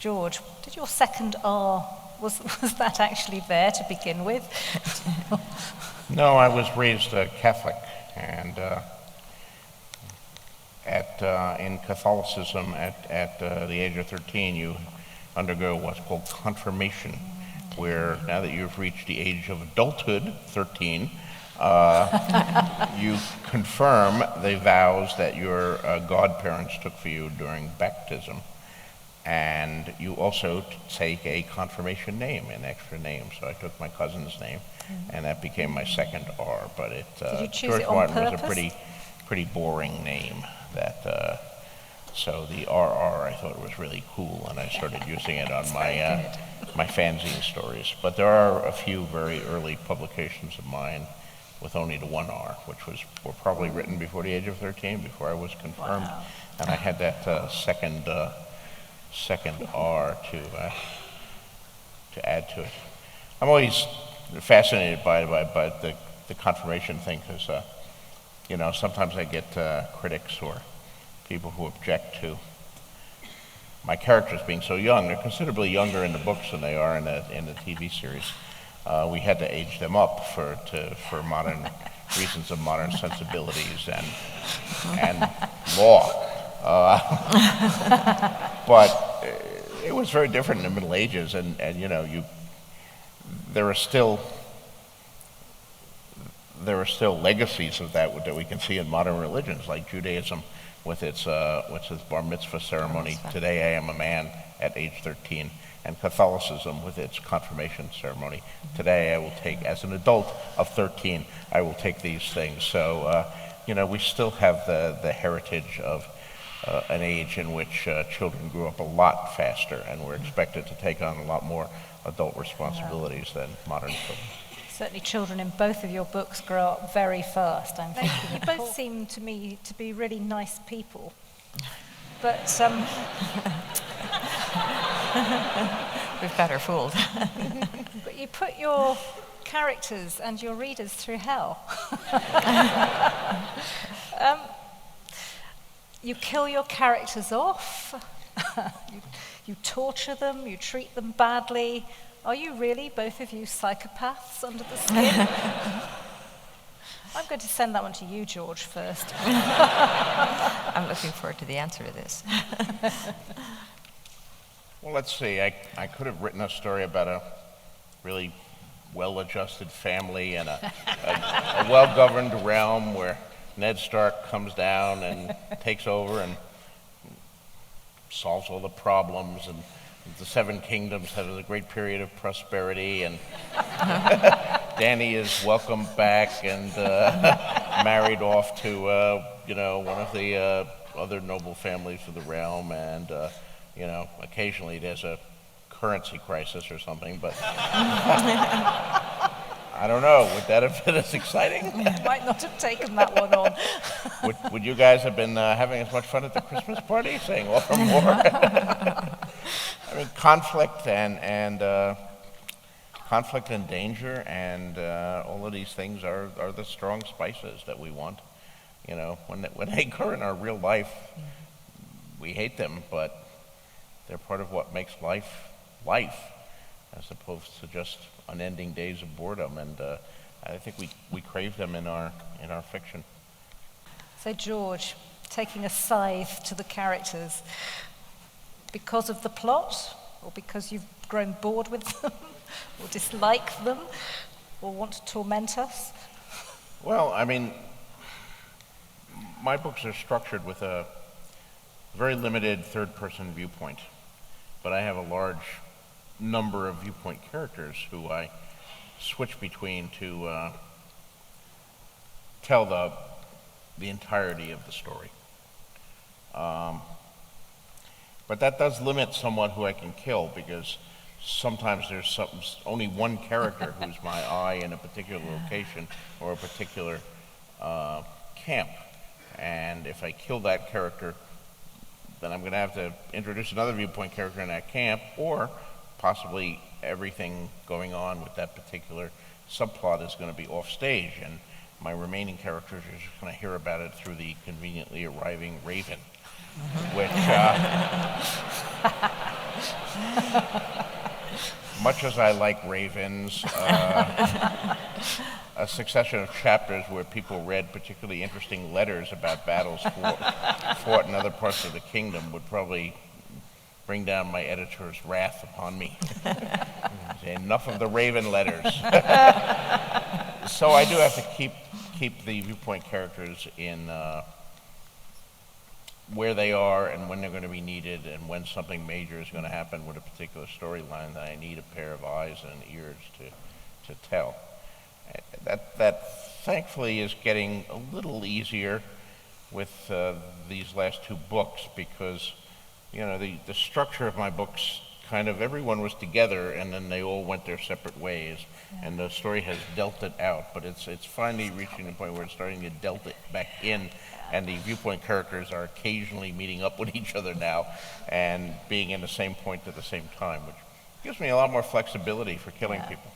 George, did your second R, was that actually there to begin with? No, I was raised Catholic, and in Catholicism, at the age of 13, you undergo what's called confirmation, where now that you've reached the age of adulthood, 13, you confirm the vows that your godparents took for you during baptism. And you also take a confirmation name, an extra name. So I took my cousin's name, and that became my second R. But Did you choose George it on Martin purpose? was a pretty boring name. So the RR I thought was really cool, and I started using it on my fanzine stories. But there are a few very early publications of mine with only the one R, which were probably written before the age of 13, before I was confirmed. Wow. And I had that second R to add to it. I'm always fascinated by the confirmation thing, because sometimes I get critics or people who object to my characters being so young. They're considerably younger in the books than they are in the TV series. We had to age them up for modern reasons of modern sensibilities and law. But it was very different in the Middle Ages, and there are still legacies of that we can see in modern religions, like Judaism with its bar mitzvah ceremony. Today I am a man at age 13, and Catholicism with its confirmation ceremony. Today I will take, as an adult of 13, I will take these things. So we still have the heritage of an age in which children grew up a lot faster and were expected to take on a lot more adult responsibilities than modern children. Certainly children in both of your books grow up very fast, I'm thinking. You both seem to me to be really nice people. But we've got her fooled. but you put your characters and your readers through hell. You kill your characters off, you torture them, you treat them badly. Are you really, both of you, psychopaths under the skin? I'm going to send that one to you, George, first. I'm looking forward to the answer to this. Well, let's see. I could have written a story about a really well-adjusted family and a well-governed realm where Ned Stark comes down and takes over and solves all the problems, and the Seven Kingdoms have a great period of prosperity, and Dany is welcomed back and married off to one of the other noble families of the realm, and occasionally there's a currency crisis or something, but I don't know. Would that have been as exciting? Might not have taken that one on. Would you guys have been having as much fun at the Christmas party, saying "Offer more"? I mean, conflict and danger and all of these things are the strong spices that we want. When they occur in our real life, we hate them, but they're part of what makes life, as opposed to just unending days of boredom. And I think we crave them in our fiction. So George, taking a scythe to the characters, because of the plot, or because you've grown bored with them, or dislike them, or want to torment us? Well, I mean, my books are structured with a very limited third-person viewpoint, but I have a large number of viewpoint characters who I switch between to tell the entirety of the story. But that does limit somewhat who I can kill, because sometimes there's only one character who's my eye in a particular location or a particular camp. And if I kill that character, then I'm going to have to introduce another viewpoint character in that camp, or possibly everything going on with that particular subplot is going to be off stage, and my remaining characters are just going to hear about it through the conveniently arriving Raven, which Much as I like ravens, a succession of chapters where people read particularly interesting letters about battles fought in other parts of the kingdom would probably bring down my editor's wrath upon me. Enough of the raven letters. So I do have to keep the viewpoint characters in where they are and when they're going to be needed and when something major is going to happen with a particular storyline that I need a pair of eyes and ears to tell. That thankfully is getting a little easier with these last two books because, you know, the structure of my books kind of everyone was together and then they all went their separate ways, and the story has dealt it out, but it's finally reaching the point where it's starting to delt it back in, and the viewpoint characters are occasionally meeting up with each other now and being in the same point at the same time, which gives me a lot more flexibility for killing people.